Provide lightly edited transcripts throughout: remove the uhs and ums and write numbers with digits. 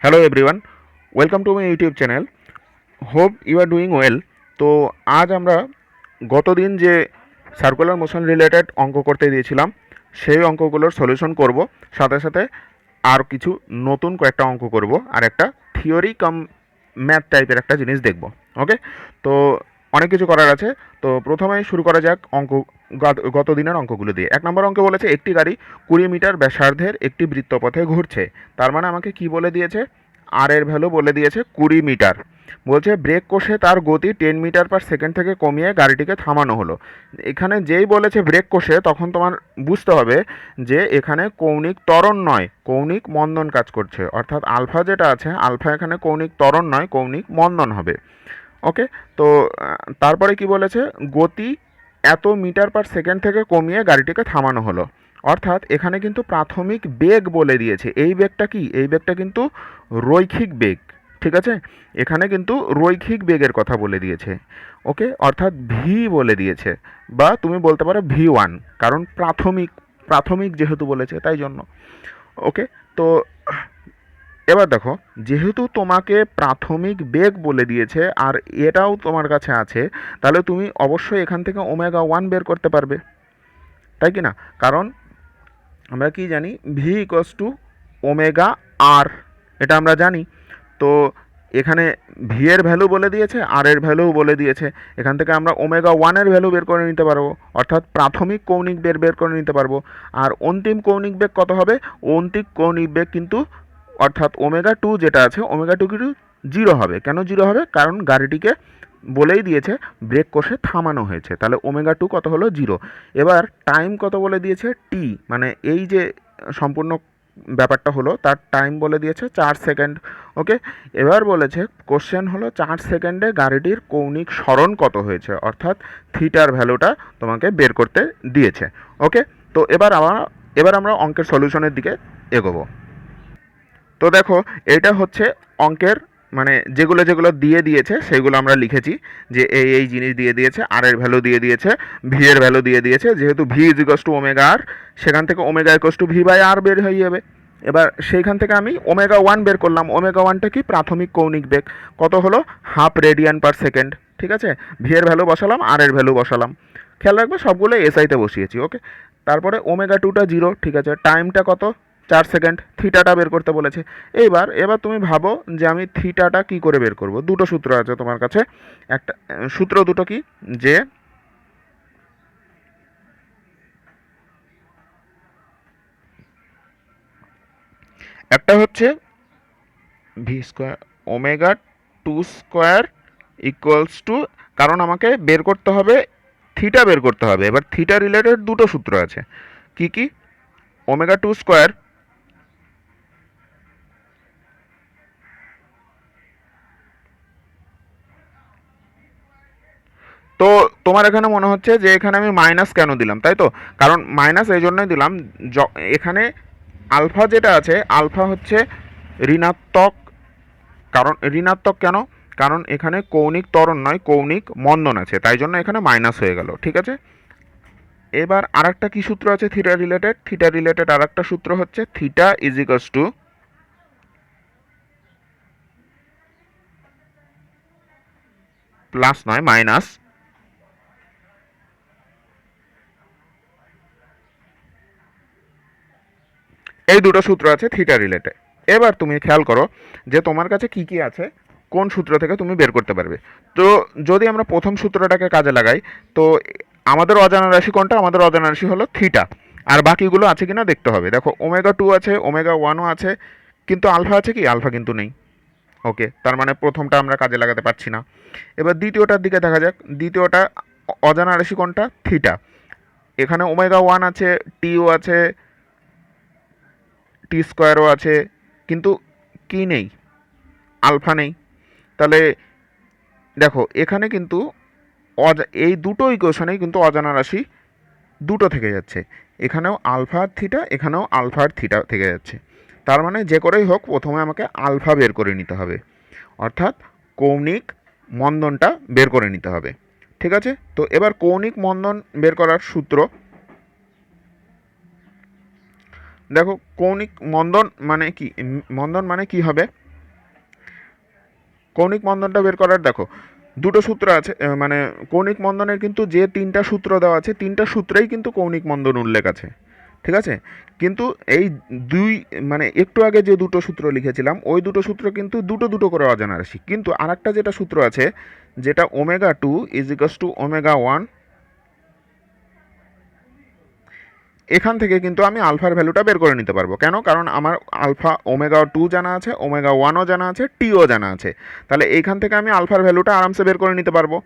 Hello everyone, welcome to my YouTube channel. Hope you are doing well. তো আজ আমরা গতদিন যে সার্কুলার মোশন রিলেটেড অঙ্ক করতে দিয়েছিলাম সেই অঙ্কগুলোর সলিউশন করব, সাথে সাথে আর কিছু নতুন কয়েকটা অঙ্ক করব, আর একটা থিওরি কাম ম্যাথ টাইপের একটা জিনিস দেখব। ওকে, তো অনেক কিছু করার আছে। তো প্রথমেই শুরু করা যাক অঙ্ক, গত দিনের অঙ্কগুলো দিয়ে। 1 নম্বর অঙ্কে বলেছে একটি গাড়ি 20 মিটার ব্যাসার্ধের একটি বৃত্তপথে ঘুরছে। তার মানে আমাকে কি বলে দিয়েছে? আর এর ভ্যালু বলে দিয়েছে 20 মিটার। বলছে ব্রেক কষে তার গতি 10 মিটার/সেকেন্ড থেকে কমিয়ে গাড়িটিকে থামানো হলো। এখানে যেই বলেছে ব্রেক কষে, তখন তোমার বুঝতে হবে যে এখানে কৌণিক ত্বরণ নয়, কৌণিক মন্দন কাজ করছে। অর্থাৎ আলফা যেটা আছে, আলফা এখানে কৌণিক ত্বরণ নয়, কৌণিক মন্দন হবে। ওকে, তো তারপরে কি বলেছে? গতি এত মিটার/সেকেন্ড থেকে কমিয়ে গাড়িটিকে থামানো হলো। অর্থাৎ এখানে কিন্তু প্রাথমিক বেগ বলে দিয়েছে। এই বেগটা কি? এই বেগটা কিন্তু রৈখিক বেগ। ঠিক আছে, এখানে কিন্তু রৈখিক বেগের কথা বলে দিয়েছে। ওকে, অর্থাৎ ভি বলে দিয়েছে, বা তুমি বলতে পারো V1, কারণ প্রাথমিক প্রাথমিক যেহেতু বলেছে তাই জন্য। ওকে, তো এবার দেখো, যেহেতু তোমাকে প্রাথমিক বেগ বলে দিয়েছে আর এটাও তোমার কাছে আছে, তাহলে তুমি অবশ্যই এখান থেকে ওমেগা 1 বের করতে পারবে, তাই কি না? কারণ আমরা কি জানি? V = Ω/r, এটা আমরা জানি। তো এখানে ভি এর ভ্যালু বলে দিয়েছে, আর এর ভ্যালু বলে দিয়েছে। এখান থেকে আমরা ওমেগা 1 এর ভ্যালু বের করে নিতে পারবো, অর্থাৎ প্রাথমিক কৌণিক বেগ বের করে নিতে পারবো। আর অন্তিম কৌণিক বেগ কত হবে? অন্তিম কৌণিক বেগ কিন্তু, অর্থাৎ ওমেগা 2 যেটা আছে, ওমেগা 2 কিন্তু 0 হবে। কেন 0 হবে? কারণ গাড়িটিকে বলেই দিয়েছে ব্রেক কষে থামানো হয়েছে, তাহলে ওমেগা 2 কত হলো? 0। এবার টাইম কত বলে দিয়েছে? টি, মানে এই যে সম্পূর্ণ ব্যাপারটা হলো তার টাইম বলে দিয়েছে 4 সেকেন্ড। ওকে, এবার বলেছে কোশ্চেন হলো 4 সেকেন্ডে গাড়িটির কৌণিক সরণ কত হয়েছে, অর্থাৎ থিটার ভ্যালুটা তোমাকে বের করতে দিয়েছে। ওকে, তো এবার আমরা অঙ্কের সলিউশনের দিকে এগোবো। তো দেখো, এটা হচ্ছে অঙ্কের, মানে যেগুলো যেগুলো দিয়ে দিয়েছে সেগুলো আমরা লিখেছি, যে এই জিনিস দিয়ে দিয়েছে, আর এর ভ্যালু দিয়ে দিয়েছে, ভি এর ভ্যালু দিয়ে দিয়েছে। যেহেতু V = Ω/r, সেখান থেকে Ω = V/r বের হয়ে যাবে। এবার সেইখান থেকে আমি ওমেগা 1 বের করলাম। ওমেগা 1টা কি? প্রাথমিক কৌণিক বেগ। কত হলো? 1/2 রেডিয়ান/সেকেন্ড। ঠিক আছে, ভি এর ভ্যালু বসালাম, আর এর ভ্যালু বসালাম। খেয়াল রাখবে সবগুলো এসআইতে বসিয়েছি। ওকে, তারপরে ওমেগা 2টা 0। ঠিক আছে, টাইমটা কত? 4 সেকেন্ড। থিটাটা বের করতে বলেছে। এবার তুমি ভাবো যে আমি থিটাটা কি করে বের করব। দুটো সূত্র আছে তোমার কাছে। একটা সূত্র দুটো কি, যে একটা হচ্ছে V², Ω2² কারণ আমাকে বের করতে হবে, থিটা বের করতে হবে। এবার থিটা রিলেটেড দুটো সূত্র আছে। কি কি? Ω2², তো তোমার এখানে মনে হচ্ছে যে এখানে আমি মাইনাস কেন দিলাম, তাই তো? কারণ মাইনাস এই জন্যই দিলাম, এখানে আলফা যেটা আছে, আলফা হচ্ছে ঋণাত্মক। কারণ ঋণাত্মক কেন? কারণ এখানে কৌণিক ত্বরণ নয়, কৌণিক মন্দন আছে, তাই জন্য এখানে মাইনাস হয়ে গেল। ঠিক আছে, এবার আরেকটা কি সূত্র আছে থিটা রিলেটেড? থিটা রিলেটেড আরেকটা সূত্র হচ্ছে থিটা ইজিকলস টু, প্লাস নয় মাইনাস, এই দুটো সূত্র আছে থিটা রিলেটেড। এবার তুমি খেয়াল করো যে তোমার কাছে কি কি আছে, কোন সূত্র থেকে তুমি বের করতে পারবে। তো যদি আমরা প্রথম সূত্রটাকে কাজে লাগাই, তো আমাদের অজানা রাশি কোনটা? আমাদের অজানা রাশি হলো থিটা। আর বাকিগুলো আছে কিনা দেখতে হবে। দেখো, ওমেগা 2 আছে, ওমেগা 1ও আছে, কিন্তু আলফা আছে কি? আলফা কিন্তু নেই। ওকে, তার মানে প্রথমটা আমরা কাজে লাগাতে পারছি না। এবার দ্বিতীয়টার দিকে দেখা যাক। দ্বিতীয়টা অজানা রাশি কোনটা? থিটা। এখানে ওমেগা 1 আছে, টিও আছে, T² আছে, কিন্তু কি নেই? আলফা নেই। তাহলে দেখো, এখানে কিন্তু এই দুটো ইকুয়েশনেই কিন্তু অজানা রাশি দুটো থেকে যাচ্ছে। এখানেও আলফা আর থিটা, এখানেও আলফা আর থিটা থেকে যাচ্ছে। তার মানে যে করেই হোক প্রথমে আমাকে আলফা বের করে নিতে হবে, অর্থাৎ কৌণিক মন্দনটা বের করে নিতে হবে। ঠিক আছে, তো এবার কৌণিক মন্দন বের করার সূত্র দেখো। কৌণিক মন্দন মানে কি? মন্দন মানে কি হবে? কৌণিক মন্দনটা বের করার দেখো দুটো সূত্র আছে, মানে কৌণিক মন্দনের কিন্তু যে তিনটা সূত্র দেওয়া আছে তিনটা সূত্রেই কিন্তু কৌণিক মন্দন উল্লেখ আছে, ঠিক আছে। কিন্তু এই দুই মানে একটু আগে যে দুটো সূত্র লিখেছিলাম ওই দুটো সূত্র কিন্তু দুটো দুটো করে অজানা রাশি, কিন্তু আরেকটা যেটা সূত্র আছে যেটা omega two is equals to omega one, এখান থেকে কিন্তু আমি আলফার ভ্যালুটা বের করে নিতে পারবো। কেন? কারণ আমার আলফা ওমেগা টু জানা আছে, ওমেগা ওয়ানও জানা আছে, টিও জানা আছে। তাহলে এইখান থেকে আমি আলফার ভ্যালুটা আরামসে বের করে নিতে পারবো।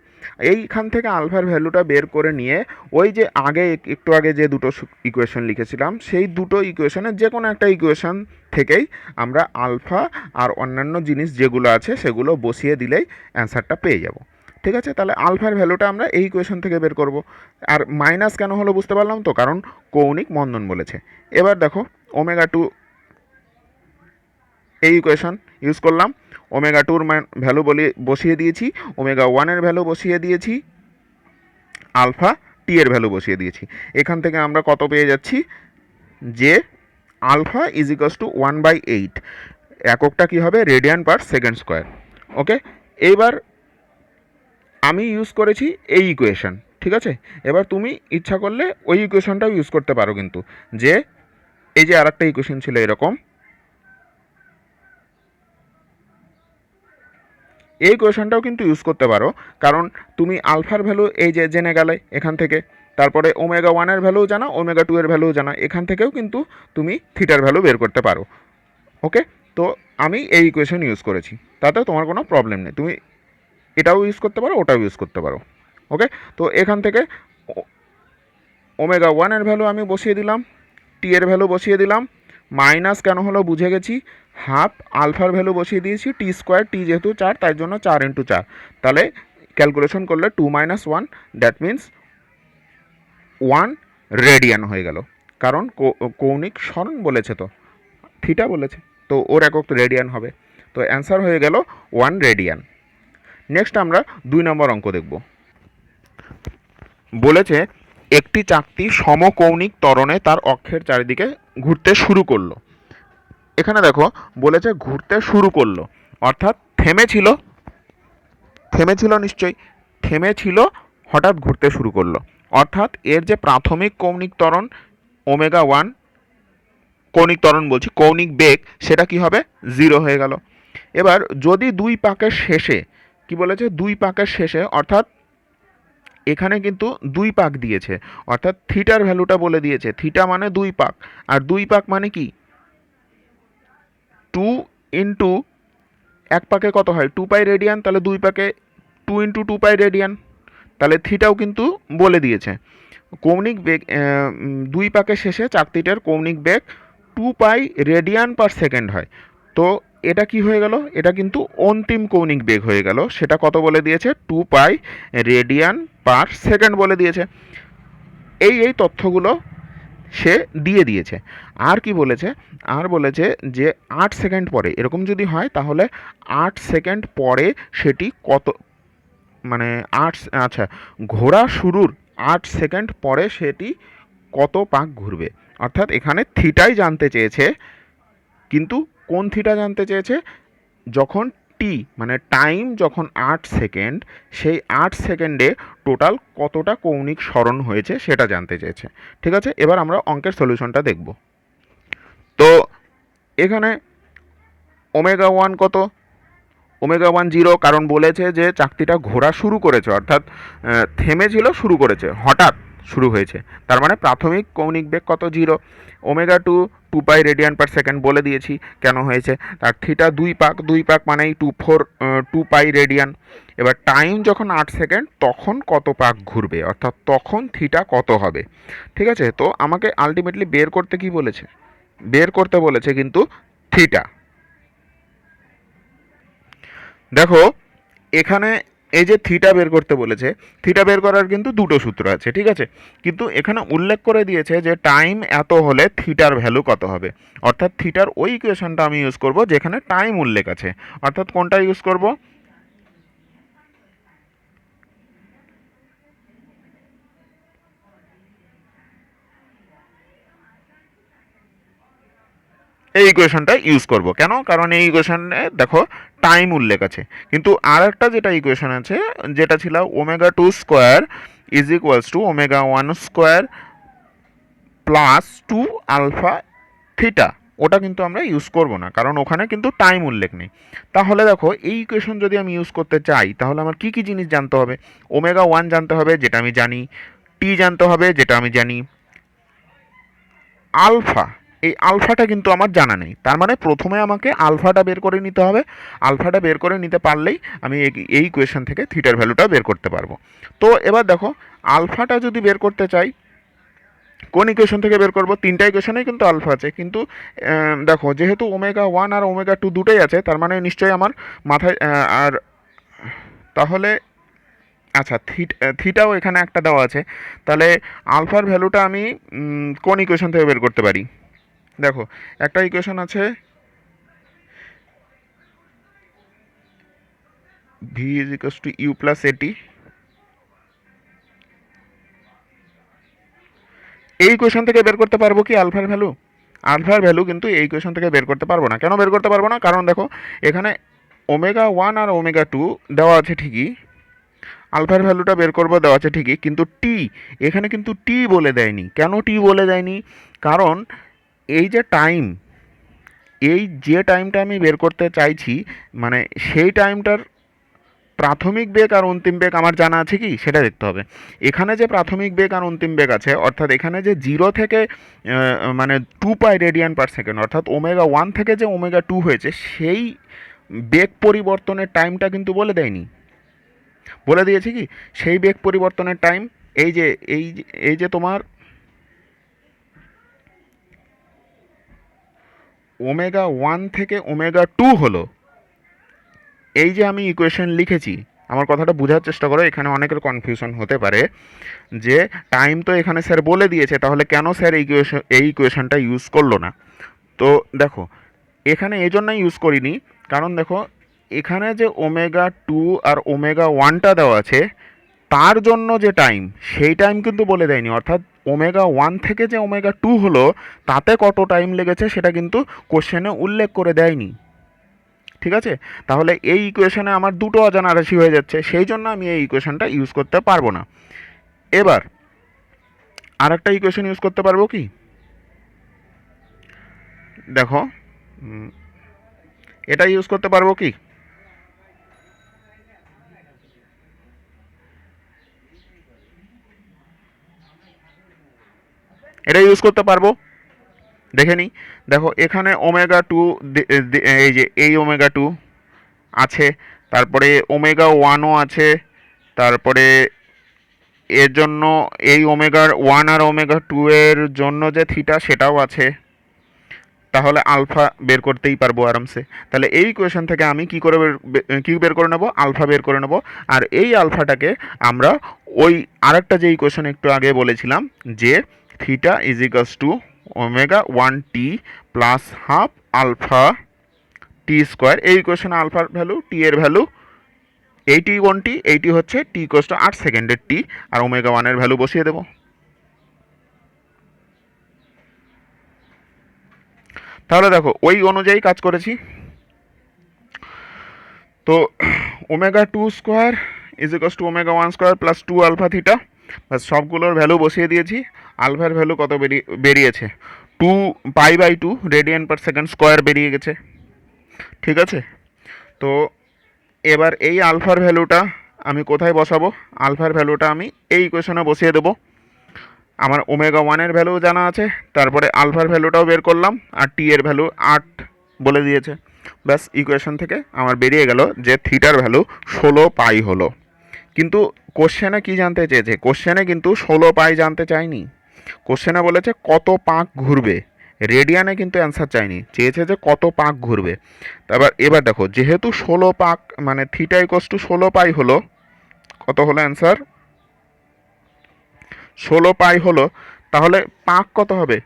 এইখান থেকে আলফার ভ্যালুটা বের করে নিয়ে ওই যে আগে একটু আগে যে দুটো ইকুয়েশন লিখেছিলাম সেই দুটো ইকুয়েশনের যে কোনো একটা ইকুয়েশন থেকেই আমরা আলফা আর অন্যান্য জিনিস যেগুলো আছে সেগুলো বসিয়ে দিলেই অ্যান্সারটা পেয়ে যাব। ঠিক আছে, তাহলে আলফার ভ্যালুটা আমরা এই ইকুয়েশন থেকে বের করব। আর মাইনাস কেন হলো বুঝতে পারলাম তো, কারণ কৌণিক মন্দন বলেছে। এবার দেখো ওমেগা টু এই ইকুয়েশন ইউজ করলাম, ওমেগা টুর ভ্যালু বসিয়ে দিয়েছি, ওমেগা ওয়ানের ভ্যালু বসিয়ে দিয়েছি, আলফা টি এর ভ্যালু বসিয়ে দিয়েছি। এখান থেকে আমরা কত পেয়ে যাচ্ছি যে আলফা ইজ ইকাস টু 1/8, এককটা কী হবে রেডিয়ান পার সেকেন্ড স্কোয়ার। ওকে, এইবার আমি ইউজ করেছি এই ইকুয়েশন, ঠিক আছে। এবার তুমি ইচ্ছা করলে ওই ইকুয়েশনটাও ইউজ করতে পারো, কিন্তু যে এই যে আরেকটা ইকুয়েশন ছিল এরকম, এই ইকুয়েশনটাও কিন্তু ইউজ করতে পারো, কারণ তুমি আলফার ভ্যালু এই যে জেনে গেলে এখান থেকে, তারপরে ওমেগা ওয়ানের ভ্যালু জানা, ওমেগা টু এর ভ্যালু জানা, এখান থেকেও কিন্তু তুমি থিটার ভ্যালু বের করতে পারো। ওকে, তো আমি এই ইকুয়েশন ইউজ করেছি, তাতে তোমার কোনো প্রবলেম নেই, তুমি এটাও ইউজ করতে পারো ওটাও ইউজ করতে পারো। ওকে, তো এখান থেকে ওমেগা ওয়ানের ভ্যালু আমি বসিয়ে দিলাম, টি এর ভ্যালু বসিয়ে দিলাম, মাইনাস কেন হলো বুঝে গেছি, হাফ আলফার ভ্যালু বসিয়ে দিয়েছি, টি স্কোয়ার, টি যেহেতু 4 তাই জন্য 4 × 4, তাহলে ক্যালকুলেশন করলে 2 - 1 দ্যাট মিন্স 1 রেডিয়ান হয়ে গেল, কারণ কৌণিক সরণ বলেছে তো, থিটা বলেছে তো ওর একক রেডিয়ান হবে, তো অ্যান্সার হয়ে গেল 1 রেডিয়ান। নেক্সট আমরা 2 নম্বর অঙ্ক দেখব। বলেছে একটি চাকতি সমকৌণিক ত্বরণে তার অক্ষের চারিদিকে ঘুরতে শুরু করলো। এখানে দেখো বলেছে ঘুরতে শুরু করলো, অর্থাৎ থেমেছিল নিশ্চয়ই, থেমেছিল হঠাৎ ঘুরতে শুরু করলো, অর্থাৎ এর যে প্রাথমিক কৌণিক ত্বরণ ওমেগা ওয়ান, কৌণিক ত্বরণ বলছি কৌণিক বেগ, সেটা কি হবে 0 হয়ে গেল। এবার যদি দুই পাকের শেষে, কি বলেছে দুই পাকের শেষে, অর্থাৎ এখানে কিন্তু দুই পাক দিয়েছে, অর্থাৎ থিটার ভ্যালুটা বলে দিয়েছে, থিটা মানে দুই পাক, আর দুই পাক মানে কি 2 ইন্টু এক পাকে কত হয় 2π রেডিয়ান, তাহলে দুই পাকে 2 × 2π রেডিয়ান, তাহলে থিটাও কিন্তু বলে দিয়েছে। কৌণিক বেগ দুই পাকের শেষে চাকতিটার কৌণিক বেগ 2π রেডিয়ান পার সেকেন্ড হয়, তো এটা কি হয়ে গেল, এটা কিন্তু অন্তিম কৌণিক বেগ হয়ে গেল, সেটা কত বলে দিয়েছে 2π রেডিয়ান পার সেকেন্ড বলে দিয়েছে। এই তথ্যগুলো সে দিয়ে দিয়েছে। আর কি বলেছে, আর বলেছে যে 8 সেকেন্ড পরে এরকম যদি হয় তাহলে 8 সেকেন্ড পরে সেটি কত, মানে 8, আচ্ছা ঘোরা শুরুর 8 সেকেন্ড পরে সেটি কত পাক ঘুরবে, অর্থাৎ এখানে থিটাই জানতে চেয়েছে, কিন্তু কোন থিটা জানতে চেয়েছে, যখন টি মানে টাইম যখন 8 সেকেন্ড, সেই 8 সেকেন্ডে টোটাল কতটা কৌণিক সরণ হয়েছে সেটা জানতে চেয়েছে। ঠিক আছে, এবার আমরা অঙ্কের সলিউশনটা দেখব। তো এখানে ওমেগা ওয়ান কত, ওমেগা ওয়ান 0, কারণ বলেছে যে চাকতিটা ঘোরা শুরু করেছে, অর্থাৎ থেমেছিল শুরু করেছে, হঠাৎ শুরু হয়েছে, তার মানে প্রাথমিক কৌণিক বেগ কত 0। Omega to 2π radian per second বলে দিয়েছি কেন হয়েছে, তার থিটা দুই পাক মানেই 2π রেডিয়ান। এবার টাইম যখন 8 সেকেন্ড তখন কত পাক ঘুরবে, অর্থাৎ তখন থিটা কত হবে। ঠিক আছে, তো আমাকে আলটিমেটলি বের করতে কি বলেছে, বের করতে বলেছে কিন্তু থিটা। দেখো এখানে এই যে থিটা বের করতে বলেছে, থিটা বের করার কিন্তু দুটো সূত্র আছে, ঠিক আছে, কিন্তু এখানে উল্লেখ করে দিয়েছে যে টাইম এত হলে থিটার ভ্যালু কত হবে, অর্থাৎ থিটার ওই ইকুয়েশনটা আমি ইউজ করব যেখানে টাইম উল্লেখ আছে, অর্থাৎ কোনটা ইউজ করব, এই ইকুয়েশনটা ইউজ করব। কেন? কারণ এই ইকুয়েশনে দেখো টাইম উল্লেখ আছে। কিন্তু আর একটা যেটা ইকুয়েশন আছে, যেটা ছিল omega two square is equals to omega one square plus two alpha theta, ওটা কিন্তু আমরা ইউজ করব না, কারণ ওখানে কিন্তু টাইম উল্লেখ নেই। তাহলে দেখো এই ইকুয়েশন যদি আমি ইউজ করতে চাই, তাহলে আমার কি কি জিনিস জানতে হবে? ওমেগা ওয়ান জানতে হবে, যেটা আমি জানি। টি জানতে হবে, যেটা আমি জানি। আলফা, এই আলফাটা কিন্তু আমার জানা নেই। তার মানে প্রথমে আমাকে আলফাটা বের করে নিতে হবে। আলফাটা বের করে নিতে পারলেই আমি এই ইকুয়েশন থেকে থিটার ভ্যালুটা বের করতে পারবো। তো এবার দেখো, আলফাটা যদি বের করতে চাই, কোন ইকুয়েশন থেকে বের করব? তিনটা ইকুয়েশনেই কিন্তু আলফা আছে, কিন্তু দেখো যেহেতু ওমেগা ওয়ান আর ওমেগা টু দুটোই আছে, তার মানে নিশ্চয়ই আমার মাথায় আর তাহলে আচ্ছা থিটাও এখানে একটা দেওয়া আছে। তাহলে আলফার ভ্যালুটা আমি কোন ইকুয়েশন থেকে বের করতে পারি? দেখো একটা ইকুয়েশন আছে v is equals to u plus at. এই ইকুয়েশন থেকে বের করতে পারবো কি আলফার ভ্যালু? আলফার ভ্যালু কিন্তু এই ইকুয়েশন থেকে বের করতে পারবো না। কেন বের করতে পারবো না? কারণ দেখো এখানে ওমেগা ওয়ান আর ওমেগা টু দেওয়া আছে ঠিকই, আলফার ভ্যালুটা বের করবো দেওয়া আছে ঠিকই, কিন্তু টি, এখানে কিন্তু টি বলে দেয়নি। কেন টি বলে দেয়নি? কারণ এই যে টাইম, এই যে টাইমটা আমি বের করতে চাইছি, মানে সেই টাইমটার প্রাথমিক বেগ আর অন্তিম বেগ আমার জানা আছে কি, সেটা দেখতে হবে। এখানে যে প্রাথমিক বেগ আর অন্তিম বেগ আছে, অর্থাৎ এখানে যে জিরো থেকে মানে 2π রেডিয়ান পার সেকেন্ড, অর্থাৎ ওমেগা ওয়ান থেকে যে ওমেগা টু হয়েছে, সেই বেগ পরিবর্তনের টাইমটা কিন্তু বলে দেয়নি। বলে দিয়েছে কি সেই বেগ পরিবর্তনের টাইম? এই যে এই যে তোমার ওমেগা ওয়ান থেকে ওমেগা টু হলো, এই যে আমি ইকুয়েশন লিখেছি, আমার কথাটা বোঝার চেষ্টা করো, এখানে অনেকের কনফিউশন হতে পারে যে টাইম তো এখানে স্যার বলে দিয়েছে, তাহলে কেন স্যার এই ইকুয়েশনটা ইউজ করলো না? তো দেখো এখানে এই জন্যই ইউজ করিনি, কারণ দেখো এখানে যে ওমেগা টু আর ওমেগা ওয়ানটা দেওয়া আছে, তার জন্য যে টাইম, সেই টাইম কিন্তু বলে দেয়নি। অর্থাৎ ওমেগা ওয়ান থেকে যে ওমেগা টু হলো, তাতে কত টাইম লেগেছে সেটা কিন্তু কোশ্চেনে উল্লেখ করে দেয়নি। ঠিক আছে? তাহলে এই ইকুয়েশনে আমার দুটো অজানা রাশি হয়ে যাচ্ছে, সেই জন্য আমি এই ইকুয়েশনটা ইউজ করতে পারবো না। এবার আর একটা ইকুয়েশন ইউজ করতে পারবো কি? দেখো এটা ইউজ করতে পারবো কি? এটা ইউজ করতে পারবো, দেখে নিই। দেখো এখানে ওমেগা টু, এই যে এই ওমেগা টু আছে, তারপরে ওমেগা ওয়ানও আছে, তারপরে এর জন্য এই ওমেগার ওয়ান আর ওমেগা টু এর জন্য যে থিটা, সেটাও আছে। তাহলে আলফা বের করতেই পারবো আরামসে। তাহলে এই ইকুয়েশন থেকে আমি কি করে কি বের করে নেব? আলফা বের করে নেব। আর এই আলফাটাকে আমরা ওই আরেকটা যে ইকুয়েশন একটু আগে বলেছিলাম, যে theta is equals to omega one t plus half alpha t square, এই ইকুয়েশনে আলফার ভ্যালু, টি এর ভ্যালু, এইটি কোনটি? এইটি হচ্ছে টি ইকুয়ালস টু 8 সেকেন্ডের টি, আর ওমেগা ওয়ানের ভ্যালু বসিয়ে দেবো। তাহলে দেখো ওই অনুযায়ী কাজ করেছি। তো omega two square is equals to omega one square plus two alpha theta, সবগুলোর ভ্যালু বসিয়ে দিয়েছি। আলফার ভ্যালু কত বেরিয়েছে? 2π/2 রেডিয়ান পার সেকেন্ড স্কোয়ার বেরিয়ে গেছে। ঠিক আছে? তো এবার এই আলফার ভ্যালুটা আমি কোথায় বসাবো? আলফার ভ্যালুটা আমি এই ইকুয়েশনে বসিয়ে দেবো। আমার ওমেগা ওয়ানের ভ্যালু জানা আছে, তারপরে আলফার ভ্যালুটাও বের করলাম, আর টি এর ভ্যালু 8 বলে দিয়েছে। ব্যাস, ইকুয়েশন থেকে আমার বেরিয়ে গেল যে থিটার ভ্যালু 16π হলো। কিন্তু কোশ্চেনে কি জানতে চেয়েছে? কোশ্চেনে কিন্তু 16π জানতে চাইনি। কোশ্চেনে বলেছে কত পাক ঘুরবে, রেডিয়ানে কিন্তু অ্যান্সার চাইনি, চেয়েছে যে কত পাক ঘুরবে। এবার দেখো, যেহেতু 16 পাক মানে থিটা ইকোয়াস টু 16π হলো, কত হলো অ্যান্সার? 16π হলো। তাহলে পাক কত হবে?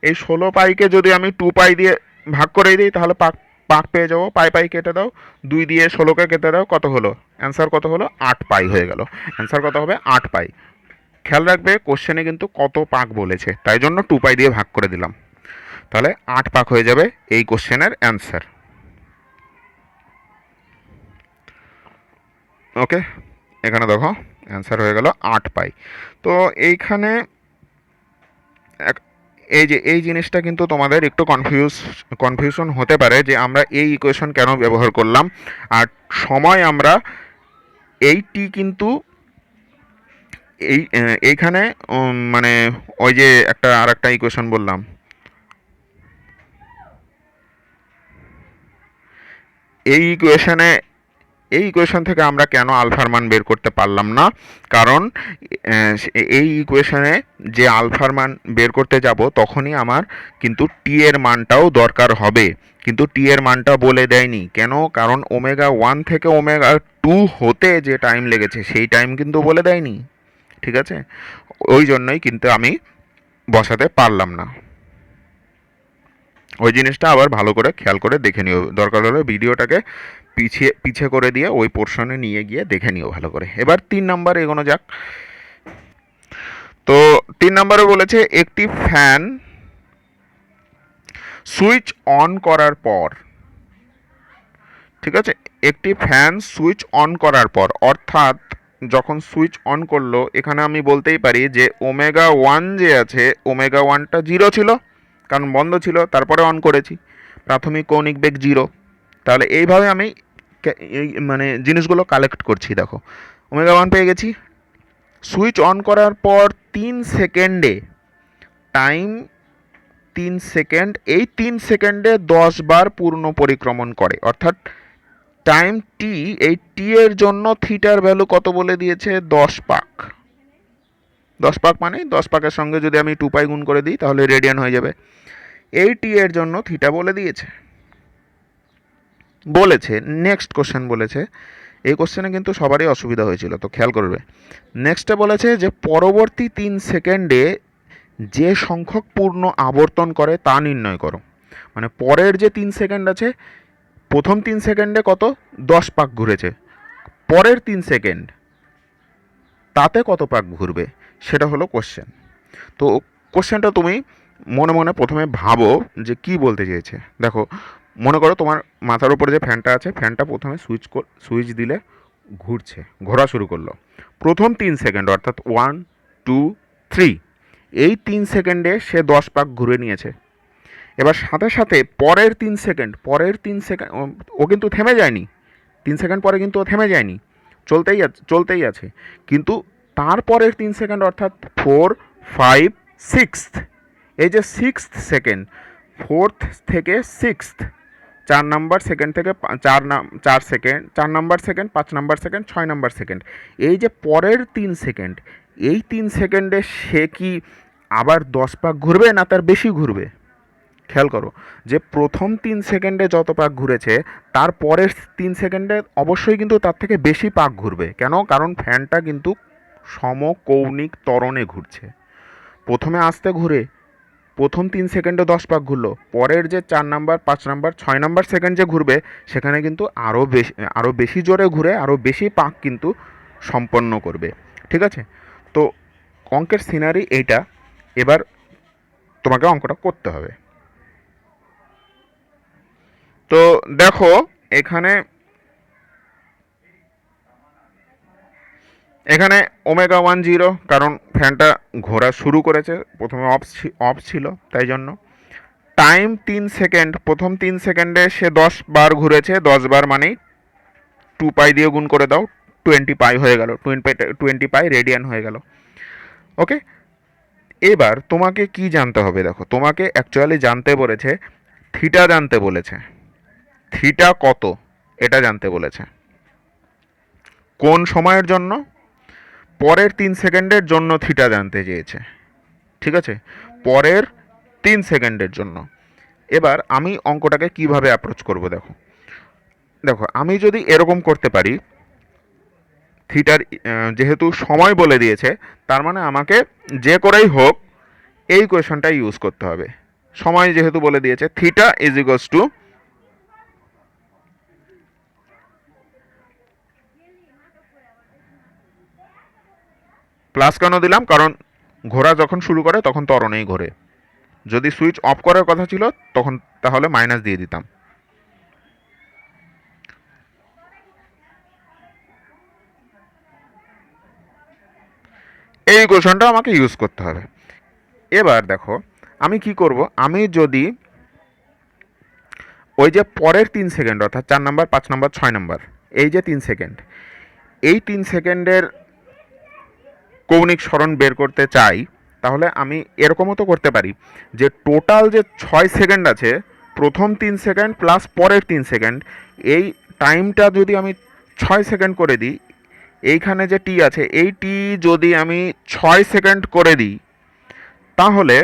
এই 16πকে যদি আমি 2π দিয়ে ভাগ করে দিই, তাহলে পাক পাক পেয়ে যাবো। পাই কেটে দাও, 2 দিয়ে 16কে কেটে দাও, কত হলো অ্যান্সার? কত হলো? 8π হয়ে গেল। অ্যান্সার কত হবে? 8π। খেয়াল রাখবে কোশ্চেনে কিন্তু কত পাক বলেছে, তাই জন্য 2π দিয়ে ভাগ করে দিলাম। তাহলে 8 পাক হয়ে যাবে এই কোশ্চেনের অ্যান্সার। ওকে, এখানে দেখো অ্যান্সার হয়ে গেল 8 পাই। তো এইখানে এই যে এই জিনিসটা কিন্তু তোমাদের একটু কনফিউশন হতে পারে যে আমরা এই ইকুয়েশন কেন ব্যবহার করলাম, আর সময় আমরা এই টি কিন্তু এইখানে মানে ওই যে আর একটা ইকুয়েশন বললাম, এই ইকুয়েশন থেকে আমরা কেন আলফার মান বের করতে পারলাম না, কারণ এই ইকুয়েশনে যে আলফার মান বের করতে যাব তখনই আমার কিন্তু টি এর মানটাও দরকার হবে, কিন্তু টি এর মানটা বলে দেয়নি কেন, কারণ ওমেগা 1 থেকে ওমেগা 2 হতে যে টাইম লেগেছে সেই টাইম কিন্তু বলে দেয়নি। ঠিক আছে, ওই জন্যই কিন্তু আমি বসাতে পারলাম না। ওই জিনিসটা আবার ভালো করে খেয়াল করে দেখে নিও, দরকার হলে ভিডিওটাকে পিছিয়ে করে দিয়ে ওই পোর্শনে নিয়ে গিয়ে দেখে নিও ভালো করে। এবার 3 নাম্বার এগোনো যাক। তো 3 নম্বরে বলেছে একটি ফ্যান সুইচ অন করার পর, ঠিক আছে, একটি ফ্যান সুইচ অন করার পর, অর্থাৎ যখন সুইচ অন করলো, এখানে আমি বলতেই পারি যে ওমেগা 1 যে আছে, ওমেগা 1টা 0 ছিল কারণ বন্ধ ছিল, তারপরে অন করেছি, প্রাথমিক কৌণিক বেগ 0। তাহলে এইভাবে আমি মানে জিনিসগুলো কালেক্ট করছি। দেখো ওমেগা 1 পেয়ে গেছি, সুইচ অন করার পর 3 সেকেন্ডে টাইম 3 সেকেন্ড, এই 3 সেকেন্ডে 10 বার পূর্ণ পরিক্রমণ করে, অর্থাৎ টাইম টি, এই টি এর জন্য থিটার ভ্যালু কত বলে দিয়েছে, 10 পাক। 10 পাক মানে 10 পাকের সঙ্গে যদি আমি 2 পাই গুণ করে দিই তাহলে রেডিয়ান হয়ে যাবে। এই টি এর জন্য থিটা বলে দিয়েছে। নেক্সট কোশ্চেন বলেছে, এই কোশ্চেনে কিন্তু সবারই অসুবিধা হয়েছিল, তো খেয়াল করবে। নেক্সটে বলেছে যে পরবর্তী 3 সেকেন্ডে যে সংখ্যক পূর্ণ আবর্তন করে তা নির্ণয় করো। মানে পরের যে 3 সেকেন্ড আছে, প্রথম 3 সেকেন্ডে কত, 10 পাক ঘুরেছে, পরের 3 সেকেন্ড তাতে কত পাক ঘুরবে, সেটা হলো কোশ্চেন। তো কোশ্চেনটা তুমি মনে মনে প্রথমে ভাবো যে কি বলতে চেয়েছে। দেখো মনে করো তোমার মাথার উপরে যে ফ্যানটা আছে, ফ্যানটা প্রথমে সুইচ দিলে ঘোরা শুরু করলো, প্রথম 3 সেকেন্ড অর্থাৎ 1 2 3, এই 3 সেকেন্ডে সে 10 পাক ঘুরে নিয়েছে। এবার সাথে সাথে পরের 3 সেকেন্ড, ও কিন্তু থেমে যায়নি, 3 সেকেন্ড পরে কিন্তু ও থেমে যায়নি, চলতেই আছে, কিন্তু তারপরের 3 সেকেন্ড অর্থাৎ 4 5 6, এই যে 6th সেকেন্ড, 4th থেকে 6th, 4 নাম্বার সেকেন্ড থেকে 4 second, 4 number second, 5 number second, 6 number second, এই যে পরের 3 সেকেন্ড, এই 3 সেকেন্ডে সে কি আবার 10 পাক ঘুরবে না তার বেশি ঘুরবে। খেয়াল করো যে প্রথম 3 সেকেন্ডে যত পাক ঘুরেছে, তার পরের 3 সেকেন্ডে অবশ্যই কিন্তু তার থেকে বেশি পাক ঘুরবে। কেন, কারণ ফ্যানটা কিন্তু সমকৌণিক ত্বরণে ঘুরছে। প্রথমে আস্তে ঘুরে প্রথম 3 সেকেন্ডে 10 পাক ঘুরলো, পরের যে 4 নাম্বার 5 নাম্বার 6 নাম্বার সেকেন্ড যে ঘুরবে সেখানে কিন্তু আরও বেশি জোরে ঘুরে আরও বেশি পাক কিন্তু সম্পন্ন করবে। ঠিক আছে, তো অঙ্কের সিনারি এইটা। এবার তোমাকে অঙ্কটা করতে হবে। তো দেখো এখানে ওমেগা 1 0, কারণ ফ্যানটা ঘোরা শুরু করেছে, প্রথমে অফ ছিল তাই জন্য। টাইম 3 সেকেন্ড, প্রথম 3 সেকেন্ডে সে 10 বার ঘুরেছে, 10 বার মানেই 2 পাই দিয়ে গুণ করে দাও, 20 পাই হয়ে গেল, 20 পাই রেডিয়ান হয়ে গেল। ওকে, এবার তোমাকে কি জানতে হবে, দেখো তোমাকে অ্যাকচুয়ালি জানতে বলেছে থিটা জানতে বলেছে, থিটা কত এটা জানতে বলেছে। কোন সময়ের জন্য, পরের 3 সেকেন্ডের জন্য থিটা জানতে চেয়েছে। ঠিক আছে, পরের 3 সেকেন্ডের জন্য। এবার আমি অঙ্কটাকে কিভাবে অ্যাপ্রোচ করব, দেখো দেখো আমি যদি এরকম করতে পারি, থিটার যেহেতু সময় বলে দিয়েছে, তার মানে আমাকে যে করেই হোক এই কোয়েশনটা ইউজ করতে হবে। সময় যেহেতু বলে দিয়েছে, theta is equals two, plus কেন দিলাম, কারণ ঘোরা যখন শুরু করে তখন ত্বরণেই ঘোরে, যদি সুইচ অফ করার কথা ছিল তখন তাহলে মাইনাস দিয়ে দিতাম। এই ইকুয়েশনটা আমাকে ইউজ করতে হবে। এবার দেখো আমি কি করব, আমি যদি ওই যে পরের 3 সেকেন্ড অর্থাৎ 4 নম্বর 5 নম্বর 6 নম্বর এই যে 3 সেকেন্ড, এই 3 সেকেন্ডের কৌণিক সরণ বের করতে চাই, তাহলে আমি এরকমও তো করতে পারি যে টোটাল যে 6 সেকেন্ড আছে, প্রথম 3 সেকেন্ড প্লাস পরের 3 সেকেন্ড, এই টাইমটা যদি আমি 6 সেকেন্ড করে দিই, এইখানে যে টি আছে এই টি যদি আমি 6 সেকেন্ড করে দিই, তাহলে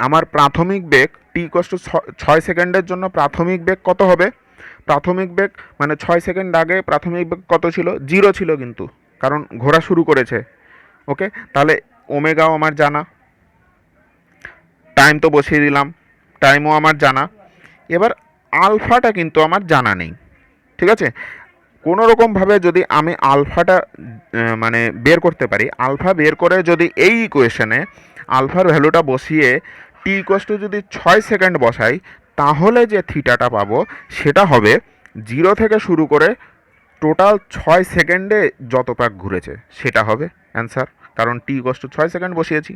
আমার প্রাথমিক বেগ টি ইকুয়ালস টু 6 সেকেন্ডের জন্য প্রাথমিক বেগ কত হবে? প্রাথমিক বেগ মানে 6 সেকেন্ড আগে প্রাথমিক বেগ কত ছিল? 0 ছিল, কিন্তু কারণ ঘোরা শুরু করেছে। ওকে, তাহলে ওমেগাও আমার জানা, টাইম তো বসিয়ে দিলাম, টাইমও আমার জানা। এবার আলফাটা কিন্তু আমার জানা নেই, ঠিক আছে? কোনো রকমভাবে যদি আমি আলফাটা মানে বের করতে পারি, আলফা বের করে যদি এই ইকুয়েশনে আলফার ভ্যালুটা বসিয়ে টি ইকুয়ালস টু যদি 6 সেকেন্ড বসাই, তাহলে যে থিটাটা পাবো সেটা হবে 0 থেকে শুরু করে টোটাল 6 সেকেন্ডে যত পাক ঘুরেছে সেটা হবে অ্যান্সার, কারণ টি ইকুয়ালস টু 6 সেকেন্ড বসিয়েছি।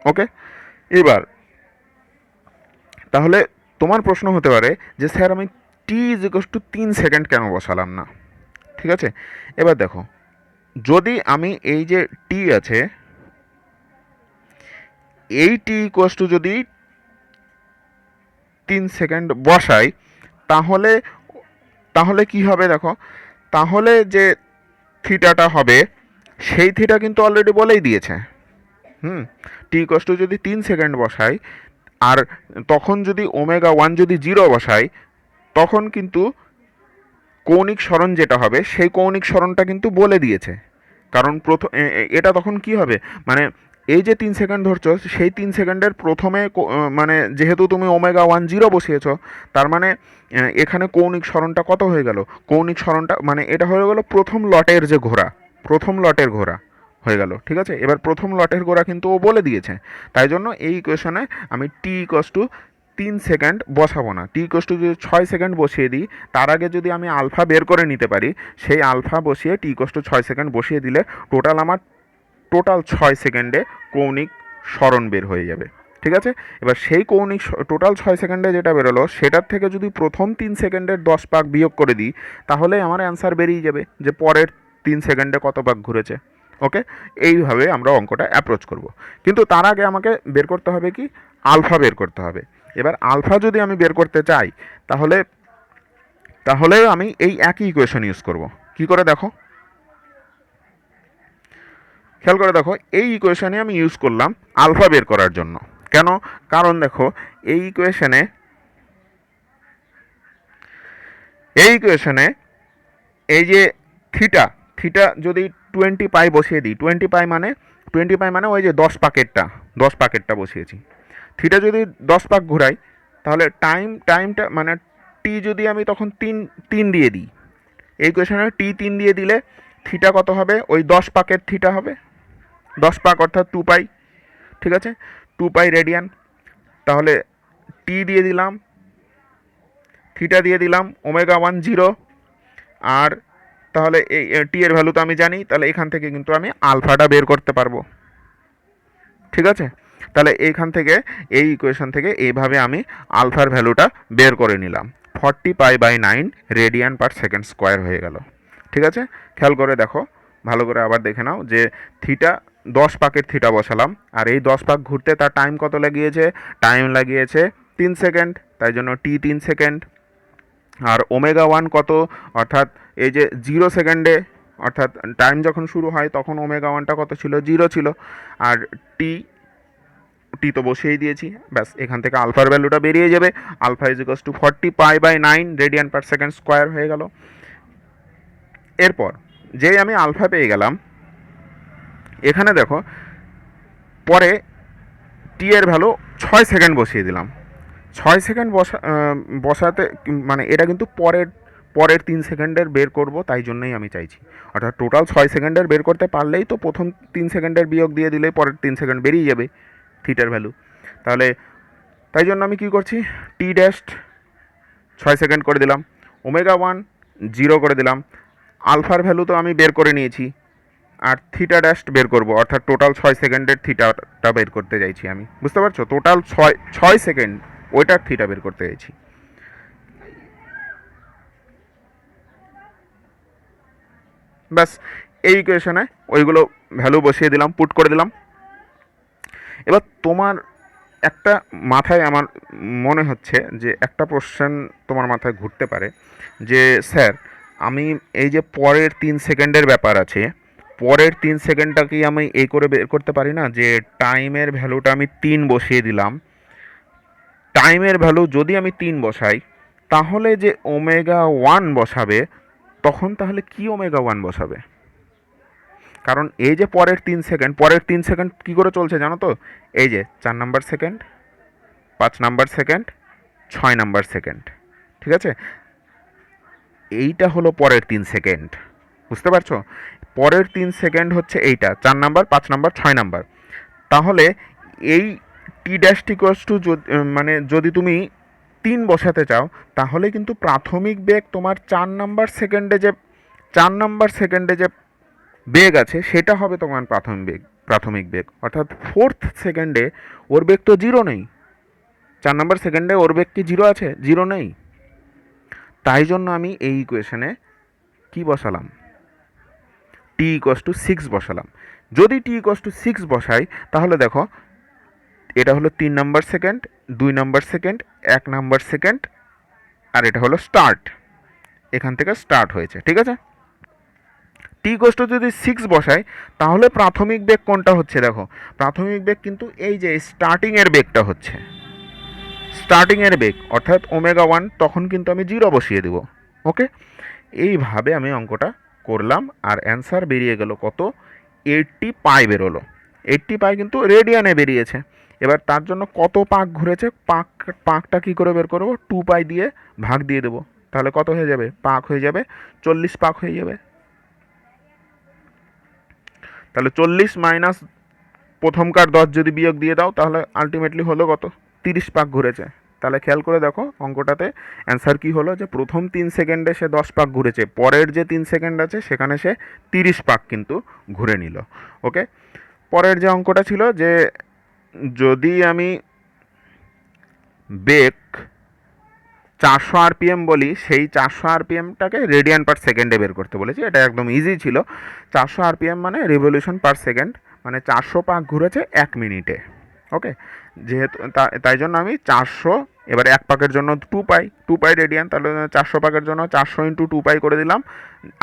ওকে, এবার তাহলে তোমার প্রশ্ন হতে পারে যে স্যার আমি টি ইজ ইকুয়ালস টু 3 সেকেন্ড কেন বসালাম না? ঠিক আছে, এবার দেখো যদি আমি এই যে টি আছে এই টি ইকুয়ালস টু যদি 3 সেকেন্ড বসাই, তাহলে তাহলে কি হবে দেখো, তাহলে যে থিটাটা হবে সেই থিটা কিন্তু অলরেডি বলেই দিয়েছে। টি ইকুয়ালস টু যদি 3 সেকেন্ড বসাই আর তখন যদি ওমেগা 1 যদি 0 বসাই, তখন কিন্তু কৌণিক সরণ যেটা হবে সেই কৌণিক সরণটা কিন্তু বলে দিয়েছে। কারণ প্রথম এটা তখন কি হবে, মানে এই যে 3 সেকেন্ড ধরছো সেই 3 সেকেন্ডের প্রথমে মানে যেহেতু তুমি ওমেগা 1 0 বসিয়েছো, তার মানে এখানে কৌণিক সরণটা কত হয়ে গেল? কৌণিক সরণটা মানে এটা হয়ে গেল প্রথম লটের যে ঘোড়া, প্রথম লটের ঘোড়া হয়ে গেল। ঠিক আছে, এবার প্রথম লটের ঘোড়া কিন্তু ও বলে দিয়েছে, তাই জন্য এই ইকুয়েশনে আমি টি ইকুয়ালস টু 3 সেকেন্ড বসাবো না, টি ইকুয়ালস টু যদি 6 সেকেন্ড বসিয়ে দিই, তার আগে যদি আমি আলফা বের করে নিতে পারি, সেই আলফা বসিয়ে টি ইকুয়ালস টু 6 সেকেন্ড বসিয়ে দিলে টোটাল 6 সেকেন্ডে কৌণিক সরণ বের হয়ে যাবে। ঠিক আছে, এবার সেই কৌণিক টোটাল 6 সেকেন্ডে যেটা বেরোলো সেটার থেকে যদি প্রথম 3 সেকেন্ডের 10 পাক বিয়োগ করে দিই, তাহলে আমার অ্যান্সার বেরিয়ে যাবে যে পরের 3 সেকেন্ডে কত পাক ঘুরেছে। ওকে, এইভাবে আমরা অঙ্কটা অ্যাপ্রোচ করব, কিন্তু তার আগে আমাকে বের করতে হবে কি? আলফা বের করতে হবে। এবার আলফা যদি আমি বের করতে চাই, তাহলে তাহলে আমি এই একই ইকুয়েশন ইউজ করব। কি করে দেখো, খেয়াল করে দেখো, এই ইকুয়েশনে আমি ইউজ করলাম আলফা বের করার জন্য। কেন? কারণ দেখো এই ইকুয়েশনে এই যে থিটা থিটা যদি 20 পাই বসিয়ে দিই, 20 পাই মানে ওই যে 10 পাকেটটা বসিয়েছি, থিটা যদি 10 পাক ঘুরাই, তাহলে টাইমটা মানে টি যদি আমি তখন 3 দিয়ে দিই, এই ইকুয়েশনে টি 3 দিয়ে দিলে থিটা কত হবে? ওই 10 পাকের থিটা হবে, 10 পাক অর্থাৎ 2 পাই। ঠিক আছে, 2 পাই রেডিয়ান। তাহলে টি দিয়ে দিলাম, থিটা দিয়ে দিলাম, ওমেগা 1 0, আর তাহলে এই টি এর ভ্যালু তো আমি জানি, তাহলে এখান থেকে কিন্তু আমি আলফাটা বের করতে পারবো। ঠিক আছে, তাহলে এইখান থেকে এই ইকুয়েশন থেকে এইভাবে আমি আলফার ভ্যালুটা বের করে নিলাম, 40π/9 রেডিয়ান পার সেকেন্ড স্কোয়ার হয়ে গেল। ঠিক আছে, খেয়াল করে দেখো, ভালো করে আবার দেখে নাও যে থিটা 10 পাকের থিটা বসালাম, আর এই 10 পাক ঘুরতে তার টাইম কত লাগিয়েছে? টাইম লাগিয়েছে 3 সেকেন্ড, তাই জন্য টি 3 সেকেন্ড। আর ওমেগা 1 কত? অর্থাৎ এই যে 0 সেকেন্ডে, অর্থাৎ টাইম যখন শুরু হয় তখন ওমেগা 1টা কত ছিল? 0 ছিল। আর টি টি তো বসিয়েই দিয়েছি, ব্যাস এখান থেকে আলফার ভ্যালুটা বেরিয়ে যাবে। Alpha is equals to 40π/9 radian per second square হয়ে গেল। এরপর যেই আমি আলফা পেয়ে গেলাম, এখানে দেখো পরে টি এর ভ্যালু 6 সেকেন্ড বসিয়ে দিলাম। 6 সেকেন্ড বসাতে মানে এটা কিন্তু পরের 3 সেকেন্ডের বের করব, তাই জন্যই আমি চাইছি। অর্থাৎ টোটাল 6 সেকেন্ডের বের করতে পারলেই তো প্রথম 3 সেকেন্ডের বিয়োগ দিয়ে দিলেই পরের 3 সেকেন্ড বেরিয়ে যাবে থিটার ভ্যালু। তাহলে তাই জন্য আমি কি করছি, টি ড্যাস্ট 6 সেকেন্ড করে দিলাম, ওমেগা 1 0 করে দিলাম, আলফার ভ্যালু তো আমি বের করে নিয়েছি, আর থিটা ড্যাশ বের করব, অর্থাৎ টোটাল 6 সেকেন্ডের থিটাটা বের করতে চাইছি আমি, বুঝতে পারছো? টোটাল 6 সেকেন্ড ওইটার থিটা বের করতে চাইছি। ব্যাস, এই ইকুয়েশনে ওইগুলো ভ্যালু বসিয়ে দিলাম, পুট করে দিলাম। এবার তোমার একটা মাথায় আমার মনে হচ্ছে যে একটা কোশ্চেন তোমার মাথায় ঘুরতে পারে যে স্যার, আমি এই যে পরের 3 সেকেন্ডের ব্যাপার আছে, পরের 3 সেকেন্ডটা কি আমি এই করে বের করতে পারি না যে টাইমের ভ্যালুটা আমি 3 বসিয়ে দিলাম, টাইমের ভ্যালু যদি আমি 3 বসাই তাহলে যে ওমেগা 1 বসাবে তখন তাহলে কি ওমেগা 1 বসাবে? কারণ এই যে পরের 3 সেকেন্ড, পরের 3 সেকেন্ড কী করে চলছে জানো তো? এই যে 4 number second, 5 number second, 6 number second, ঠিক আছে? এইটা হলো পরের 3 সেকেন্ড, বুঝতে পারছো? পরের 3 সেকেন্ড হচ্ছে এইটা 4 নাম্বার, 5 নাম্বার, 6 নাম্বার। তাহলে এই টি ড্যাশ ইকুয়ালস টু মানে যদি তুমি 3 বসাতে চাও তাহলে কিন্তু প্রাথমিক বেগ তোমার 4 নাম্বার সেকেন্ডে যে বেগ আছে সেটা হবে তোমার প্রাথমিক বেগ, অর্থাৎ 4th সেকেন্ডে ওর বেগ তো 0 নেই। 4 নাম্বার সেকেন্ডে ওর বেগ কি 0 আছে? 0 নেই। তাই জন্য আমি এই ইকুয়েশনে কি বসালাম? টি ইকুয়ালস টু 6 বসালাম। যদি টি ইকুয়ালস টু 6 বসাই তাহলে দেখো এটা হলো 3 number second, 2 number second, 1 number second, আর এটা হলো স্টার্ট, এখান থেকে স্টার্ট হয়েছে, ঠিক আছে? টি ইকুয়ালস টু যদি 6 বসাই তাহলে প্রাথমিক বেগ কোনটা হচ্ছে? দেখো প্রাথমিক বেগ কিন্তু এই যে স্টার্টিংয়ের বেগটা হচ্ছে, স্টার্টিংয়ের বেগ অর্থাৎ ওমেগা 1, তখন কিন্তু আমি 0 বসিয়ে দেব। ওকে, এইভাবে আমি অঙ্কটা করলাম আর অ্যান্সার বেরিয়ে গেল কত? 80 পাই বেরোলো। 80 পাই কিন্তু রেডিয়ানে বেরিয়েছে। এবার তার জন্য কত পাক ঘুরেছে, পাকটা কী করে বের করবো? 2 পাই দিয়ে ভাগ দিয়ে দেবো, তাহলে কত হয়ে যাবে? পাক হয়ে যাবে 40 পাক হয়ে যাবে। তাহলে 40 মাইনাস প্রথমকার 10 যদি বিয়োগ দিয়ে দাও তাহলে আলটিমেটলি হলো কত? 30 পাক ঘুরেছে। তাহলে খেয়াল করে দেখো অঙ্কটাতে অ্যান্সার কি হলো, যে প্রথম 3 সেকেন্ডে সে 10 পাক ঘুরেছে, পরের যে 3 সেকেন্ড আছে সেখানে সে 30 পাক কিন্তু ঘুরে নিল। ওকে, পরের যে অঙ্কটা ছিল যে যদি আমি বেগ 400 আরপিএম বলি, সেই 400 আরপিএমটাকে রেডিয়ান পার সেকেন্ডে বের করতে বলেছি। এটা একদম ইজি ছিল। 400 আরপিএম মানে রিভলিউশন পার সেকেন্ড, মানে 400 পাক ঘুরেছে 1 মিনিটে। ওকে, যেহেতু তাই জন্য আমি 400, এবার 1 পাকের জন্য 2 পাই রেডিয়ান, তাহলে 400 পাকের জন্য 400 ইন্টু 2 পাই করে দিলাম।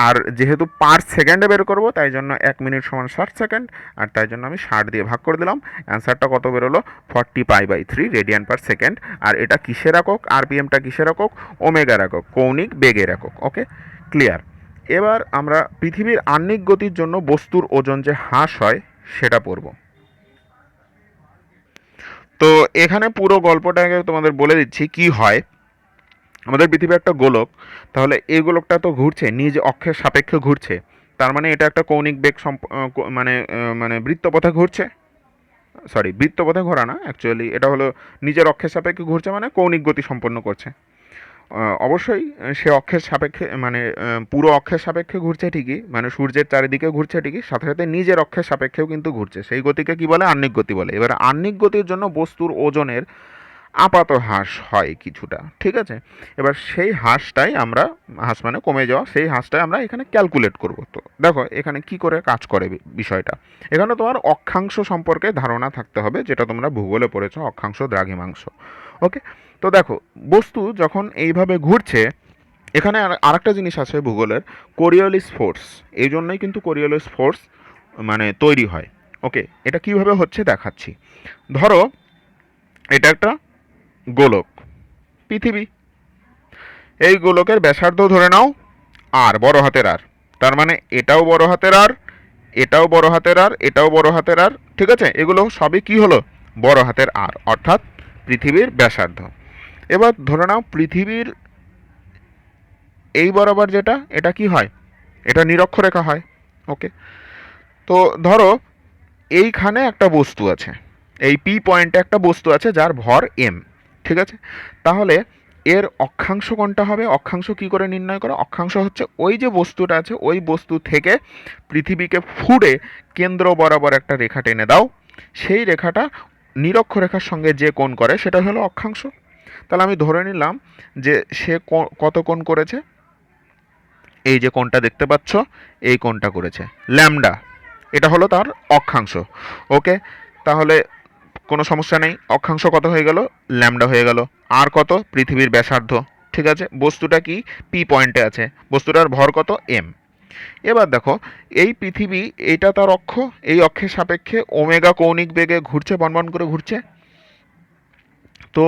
আর যেহেতু পার সেকেন্ডে বের করব তাই জন্য 1 মিনিট সমান 60 সেকেন্ড, আর তাই জন্য আমি 60 দিয়ে ভাগ করে দিলাম। অ্যান্সারটা কত বেরোলো? 40 pi by 3 radian per second. আর এটা কিসের একক? আরপিএমটা কিসের একক? ওমেগার একক, কৌণিক বেগের একক। ওকে, ক্লিয়ার। এবার আমরা পৃথিবীর আহ্নিক গতির জন্য বস্তুর ওজন যে হ্রাস হয় সেটা পড়ব। তো এখানে পুরো গল্পটাকে তোমাদের বলে দিচ্ছি কি হয়। আমাদের পৃথিবী একটা গোলক, তাহলে এই গোলকটা তো ঘুরছে, নিজ অক্ষের সাপেক্ষে ঘুরছে, তার মানে এটা একটা কৌণিক বেগ মানে মানে বৃত্তপথে ঘুরছে। সরি, বৃত্তপথে ঘোরা না, অ্যাকচুয়ালি এটা হলো নিজের অক্ষের সাপেক্ষে ঘুরছে, মানে কৌণিক গতি সম্পন্ন করছে। অবশ্যই সে অক্ষের সাপেক্ষে মানে পুরো অক্ষের সাপেক্ষে ঘুরছে ঠিকই, মানে সূর্যের চারিদিকে ঘুরছে ঠিকই, সাথে সাথে নিজের অক্ষের সাপেক্ষেও কিন্তু ঘুরছে। সেই গতিকে কি বলে? আহ্নিক গতি বলে। এবার আহ্নিক গতির জন্য বস্তুর ওজনের আপাত হ্রাস হয় কিছুটা, ঠিক আছে? এবার সেই হ্রাসটাই আমরা, হ্রাস মানে কমে যাওয়া, সেই হ্রাসটাই আমরা এখানে ক্যালকুলেট করব। তো দেখো এখানে কি করে কাজ করে বিষয়টা। এখানে তোমার অক্ষাংশ সম্পর্কে ধারণা থাকতে হবে, যেটা তোমরা ভূগোলে পড়েছো, অক্ষাংশ দ্রাঘিমাংশ। ওকে, তো দেখো বস্তু যখন এইভাবে ঘুরছে, এখানে আরেকটা জিনিস আছে ভূগোলের, কোরিওলিস ফোর্স। এই জন্যই কিন্তু কোরিওলিস ফোর্স মানে তৈরি হয়। ওকে, এটা কিভাবে হচ্ছে দেখাচ্ছি। ধরো এটা একটা গোলক, পৃথিবী। এই গোলকের ব্যাসার্ধ ধরে নাও আর, বড় হাতের আর, তার মানে এটাও বড় হাতের আর, এটাও বড় হাতের আর, এটাও বড় হাতের আর, ঠিক আছে? এগুলো সবই কি হলো? বড় হাতের আর, অর্থাৎ পৃথিবীর ব্যাসার্ধ। এবার ধরে নাও পৃথিবীর এই বরাবর যেটা, এটা কি হয়? এটা নিরক্ষরেখা হয়। ওকে, তো ধরো এইখানে একটা বস্তু আছে, এই পি পয়েন্টে একটা বস্তু আছে যার ভর এম, ঠিক আছে? তাহলে এর অক্ষাংশ কোনটা হবে? অক্ষাংশ কি করে নির্ণয় করে? অক্ষাংশ হচ্ছে ওই যে বস্তুটা আছে ওই বস্তু থেকে পৃথিবীকে ফুঁড়ে কেন্দ্র বরাবর একটা রেখা টেনে দাও, সেই রেখাটা নিরক্ষরেখার সঙ্গে যে কোণ করে সেটা হলো অক্ষাংশ। তাহলে আমি ধরে নিলাম যে সে কত কোণ করেছে, এই যে কোণটা দেখতে পাচ্ছ এই কোণটা করেছে ল্যামডা, এটা হলো তার অক্ষাংশ। ওকে, তাহলে কোনো সমস্যা নেই, অক্ষাংশ কত হয়ে গেল? ল্যামডা হয়ে গেল। আর কত? পৃথিবীর ব্যাসার্ধ। ঠিক আছে, বস্তুটা কি পি পয়েন্টে আছে, বস্তুটার ভর কত? এম। এবার দেখো এই পৃথিবী, এটা তার অক্ষ, এই অক্ষের সাপেক্ষে ওমেগা কৌণিক বেগে ঘুরছে, বনবন করে ঘুরছে। তো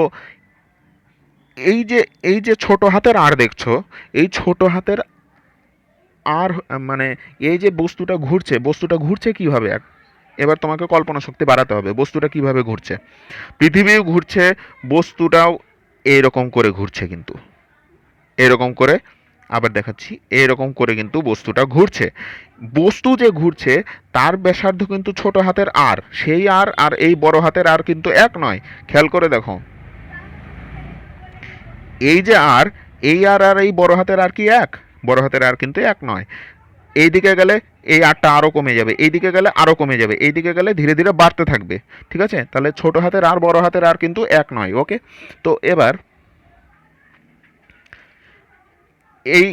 এই যে ছোট হাতের আর দেখছো, এই ছোট হাতের আর মানে এই যে বস্তুটা ঘুরছে কিভাবে? এবার তোমাকে কল্পনা শক্তি বাড়াতে হবে, বস্তুটা কিভাবে ঘুরছে। পৃথিবীও ঘুরছে, বস্তুটাও এইরকম করে ঘুরছে, কিন্তু এরকম করে, আবার দেখাচ্ছি, এরকম করে কিন্তু বস্তুটা ঘুরছে। বস্তু যে ঘুরছে তার ব্যাসার্ধ কিন্তু ছোট হাতের আর, সেই আর আর এই বড় হাতের আর কিন্তু এক নয়। খেয়াল করে দেখো, এই যে আর, এই আর আর এই বড় হাতের আর কি এক? বড় হাতের আর কিন্তু এক নয়। এই দিকে গেলে এই আরটা আরও কমে যাবে, এই দিকে গেলে আরও কমে যাবে, এই দিকে গেলে ধীরে ধীরে বাড়তে থাকবে। ঠিক আছে, তাহলে ছোট হাতের আর বড় হাতের আর কিন্তু এক নয়। ওকে, তো এবার এই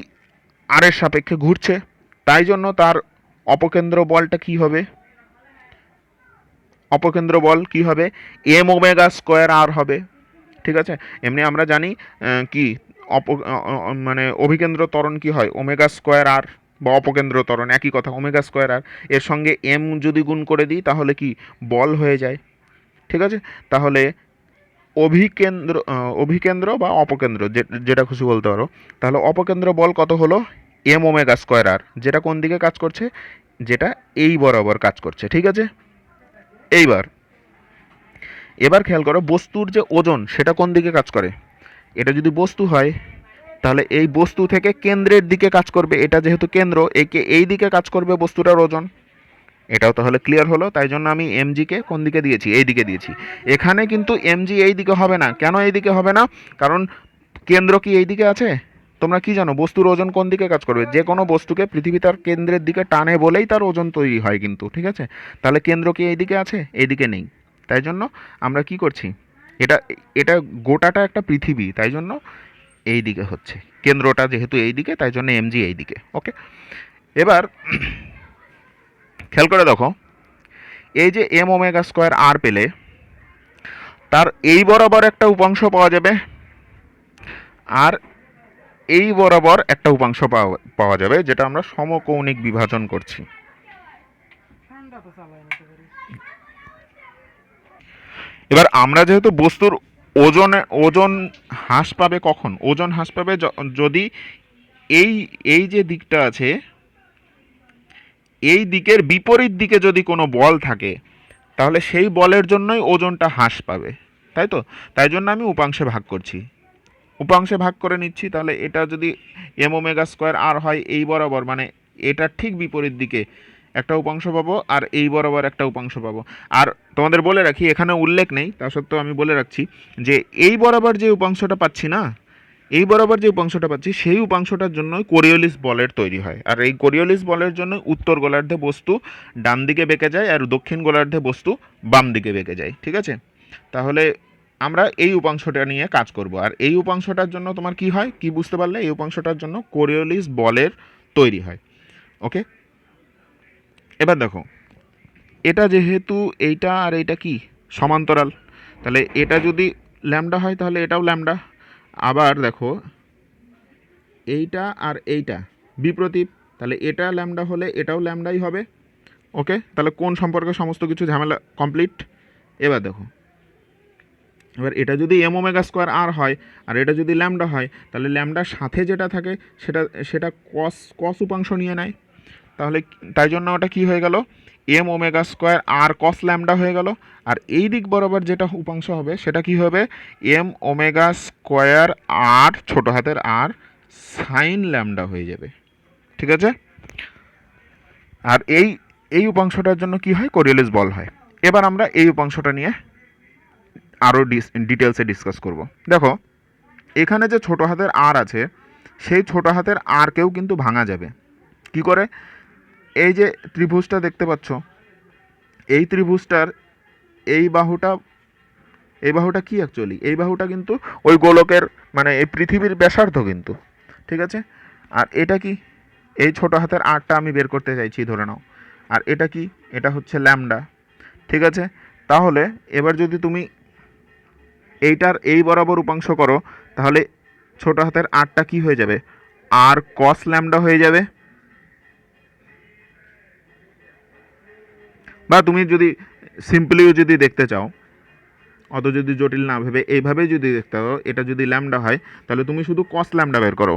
আরের সাপেক্ষে ঘুরছে, তাই জন্য তার অপকেন্দ্র বলটা কি হবে? অপকেন্দ্র বল কি হবে? এম ওমেগা স্কোয়ার আর হবে। ঠিক আছে, এমনি আমরা জানি কি মানে অভিকেন্দ্র ত্বরণ কি হয়? ওমেগা স্কোয়ার আর, বা অপকেন্দ্র ত্বরণ একই কথা, ওমেগা স্কোয়ার আর, এর সঙ্গে এম যদি গুণ করে দিই তাহলে কি বল হয়ে যায়। ঠিক আছে, তাহলে অভিকেন্দ্র বা অপকেন্দ্র যেটা খুশি বলতে পারো, তাহলে অপকেন্দ্র বল কত হলো? এম ওমেগা স্কোয়ার আর, যেটা কোন দিকে কাজ করছে? যেটা এই বরাবর কাজ করছে। ঠিক আছে, এইবার এবার খেয়াল করো বস্তুর যে ওজন সেটা কোন দিকে কাজ করে। এটা যদি বস্তু হয় তাহলে এই বস্তু থেকে কেন্দ্রের দিকে কাজ করবে, এটা যেহেতু কেন্দ্র, একে এই দিকে কাজ করবে বস্তুটার ওজন। এটাও তাহলে ক্লিয়ার হলো, তাই জন্য আমি এমজিকে কোন দিকে দিয়েছি? এই দিকে দিয়েছি। এখানে কিন্তু এমজি এই দিকে হবে না, কেন এই দিকে হবে না? কারণ কেন্দ্র কি এই দিকে আছে? তোমরা কি জানো বস্তুর ওজন কোন দিকে কাজ করবে? যে কোনো বস্তুকে পৃথিবী তার কেন্দ্রের দিকে টানে বলেই তার ওজন তৈরি হয় কিন্তু। ঠিক আছে, তাহলে কেন্দ্র কি এই দিকে আছে? এই দিকে নেই, তাই জন্য আমরা কি করছি, এটা এটা গোটাটা একটা পৃথিবী, তাই জন্য এই দিকে হচ্ছে কেন্দ্রটা, যেহেতু এই দিকে তাই জন্য এমজি এই দিকে। ওকে, এবার খেয়াল করে দেখো, এই যে এম ওমেগা স্কোয়ার আর পেলে তার এই বরাবর একটা উপাংশ পাওয়া যাবে, আর এই বরাবর একটা উপাংশ পাওয়া যাবে, যেটা আমরা সমকৌণিক বিভাজন করছি। এবার আমরা যেহেতু বস্তুর ওজন হ্রাস পাবে কখন? ওজন হ্রাস পাবে যদি এই এই যে দিকটা আছে, এই দিকের বিপরীত দিকে যদি কোনো বল থাকে, তাহলে সেই বলের জন্যই ওজনটা হ্রাস পাবে, তাই তো? তাই জন্য আমি উপাংশে ভাগ করছি, উপাংশে ভাগ করে নিচ্ছি। তাহলে এটা যদি এম ওমেগা স্কোয়ার আর হয় এই বরাবর, মানে এটার ঠিক বিপরীত দিকে একটা উপাংশ পাবো, আর এই বরাবর একটা উপাংশ পাবো। আর তোমাদের বলে রাখি, এখানে উল্লেখ নেই, তা সত্ত্বেও আমি বলে রাখছি যে এই বরাবর যে উপাংশটা পাচ্ছি না, এই বরাবর যে উপাংশটা পাচ্ছি সেই উপাংশটার জন্য কোরিওলিস বলের তৈরি হয়। আর এই কোরিওলিস বলের জন্য উত্তর গোলার্ধে বস্তু ডান দিকে বেঁকে যায়, আর দক্ষিণ গোলার্ধে বস্তু বাম দিকে বেঁকে যায়। ঠিক আছে, তাহলে আমরা এই উপাংশটা নিয়ে কাজ করব। আর এই উপাংশটার জন্য তোমার কি হয়, কি বুঝতে পারলে? এই উপাংশটার জন্য কোরিওলিস বলের তৈরি হয়। ওকে, এবার দেখো, এটা যেহেতু এইটা আর এইটা কি সমান্তরাল, তাহলে এটা যদি ল্যামডা হয় তাহলে এটাও ল্যামডা। আবার দেখো এইটা আর এইটা বিপ্রতীপ, তাহলে এটা ল্যামডা হলে এটাও ল্যামডাই হবে। ওকে, তাহলে কোন সম্পর্কে সমস্ত কিছু ঝামেলা কমপ্লিট। এবার দেখো, এবার এটা যদি এম ওমেগা স্কোয়ার আর হয় আর এটা যদি ল্যামডা হয়, তাহলে ল্যামডার সাথে যেটা থাকে সেটা সেটা কস উপাংশ নিয়ে নেয়। তাহলে তাই জন্য ওটা কি হয়ে গেল? এম ওমেগা স্কোয়ার আর কস ল্যামডা হয়ে গেল। আর এই দিক বরাবর যেটা উপাংশ হবে সেটা কি হবে? এম ওমেগা স্কোয়ার আর ছোট হাতের আর সাইন ল্যামডা হয়ে যাবে। ঠিক আছে, আর এই উপাংশটার জন্য কি হয়? কোরিওলিস বল হয়। এবার আমরা এই উপাংশটা নিয়ে আরও ডিটেলসে ডিসকাস করব। দেখো, এখানে যে ছোট হাতের আর আছে সেই ছোট হাতের আরকেও কিন্তু ভাঙা যাবে। কি করে? এই যে ত্রিভুজটা দেখতে পাচ্ছ, এই ত্রিভুজটার এই বাহুটা কি অ্যাকচুয়ালি? এই বাহুটা কিন্তু ওই গোলকের মানে এই পৃথিবীর ব্যাসার্ধ কিন্তু, ঠিক আছে? আর এটা কি? এই ছোট হাতের আরটা আমি বের করতে চাইছি ধরে নাও। আর এটা কি? এটা হচ্ছে ল্যামডা, ঠিক আছে? তাহলে এবার যদি তুমি এইটার এই বরাবর উপাংশ করো, তাহলে ছোট হাতের আরটা কি হয়ে যাবে? আর কস ল্যামডা হয়ে যাবে। বা তুমি যদি সিম্পলিও যদি দেখতে চাও, অত যদি জটিল না ভেবে এইভাবেই যদি দেখতে চাও, এটা যদি ল্যামডা হয় তাহলে তুমি শুধু কস ল্যামডা বের করো।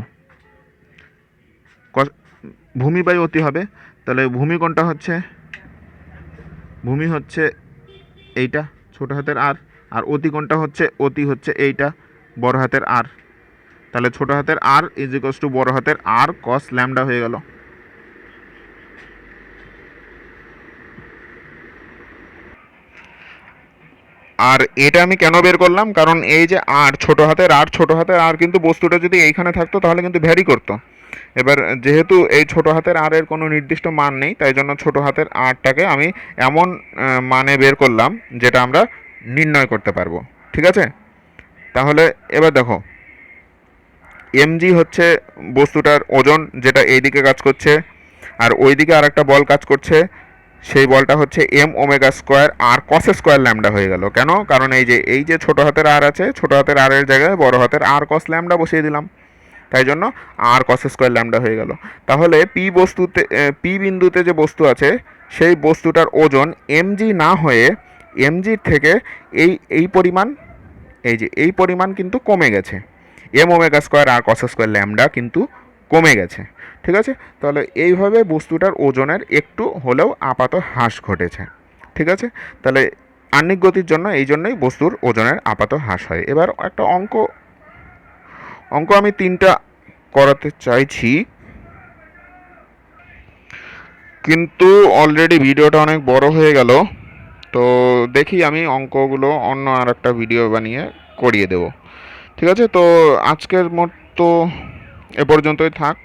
ভূমি বাই অতি হবে, তাহলে ভূমি কোনটা হচ্ছে? ভূমি হচ্ছে এইটা ছোট হাতের আর, আর অতি কোনটা হচ্ছে? অতি হচ্ছে এইটা বড় হাতের আর। তাহলে ছোট হাতের আর ইজ ইকুয়ালস টু বড় হাতের আর কস ল্যামডা হয়ে গেল। আর এটা আমি কেন বের করলাম? কারণ এই যে আর ছোট হাতের আর কিন্তু বস্তুটা যদি এইখানে থাকতো তাহলে কিন্তু ভ্যারি করতো। এবার যেহেতু এই ছোট হাতের আর এর কোনো নির্দিষ্ট মান নেই, তাই জন্য ছোট হাতের আরটাকে আমি এমন মানে বের করলাম যেটা আমরা নির্ণয় করতে পারবো, ঠিক আছে? তাহলে এবার দেখো, এমজি হচ্ছে বস্তুটার ওজন, যেটা এইদিকে কাজ করছে, আর ওইদিকে আর একটা বল কাজ করছে, সেই বলটা হচ্ছে এম ওমেগা স্কোয়ার আর কস স্কোয়ার ল্যামডা হয়ে গেল। কেন? কারণ এই যে ছোট হাতের আর আছে, ছোট হাতের আর এর জায়গায় বড় হাতের আর কস ল্যামডা বসিয়ে দিলাম, তাই জন্য আর কস স্কোয়ার ল্যামডা হয়ে গেল। তাহলে পি বিন্দুতে যে বস্তু আছে সেই বস্তুটার ওজন এমজি না হয়ে এমজির থেকে এই পরিমাণ, এই পরিমাণ কিন্তু কমে গেছে। এম ওমেগা স্কোয়ার আর কস স্কোয়ার ল্যামডা কিন্তু কমে গেছে, ঠিক আছে? তাহলে এইভাবে বস্তুটার ওজনের একটু হলেও আপাত হ্রাস ঘটেছে, ঠিক আছে? তাহলে আহ্নিক গতির জন্য এই জন্যই বস্তুর ওজনের আপাত হ্রাস হয়। এবার একটা অঙ্ক আমি 3টা করাতে চাইছি, কিন্তু অলরেডি ভিডিওটা অনেক বড় হয়ে গেল। তো দেখি আমি অঙ্কগুলো অন্য আর একটা ভিডিও বানিয়ে করিয়ে দেব, ঠিক আছে? তো আজকের মতো এ পর্যন্তই থাক।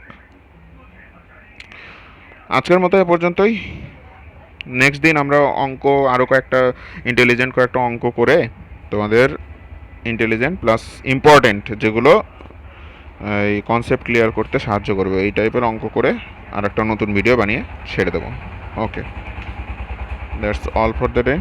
নেক্সট দিন আমরা অঙ্ক আরও কয়েকটা অঙ্ক করে তোমাদের ইন্টেলিজেন্ট প্লাস ইম্পর্টেন্ট যেগুলো এই কনসেপ্ট ক্লিয়ার করতে সাহায্য করবে এই টাইপের অঙ্ক করে আর একটা নতুন ভিডিও বানিয়ে ছেড়ে দেবো। Okay, that's all for the day.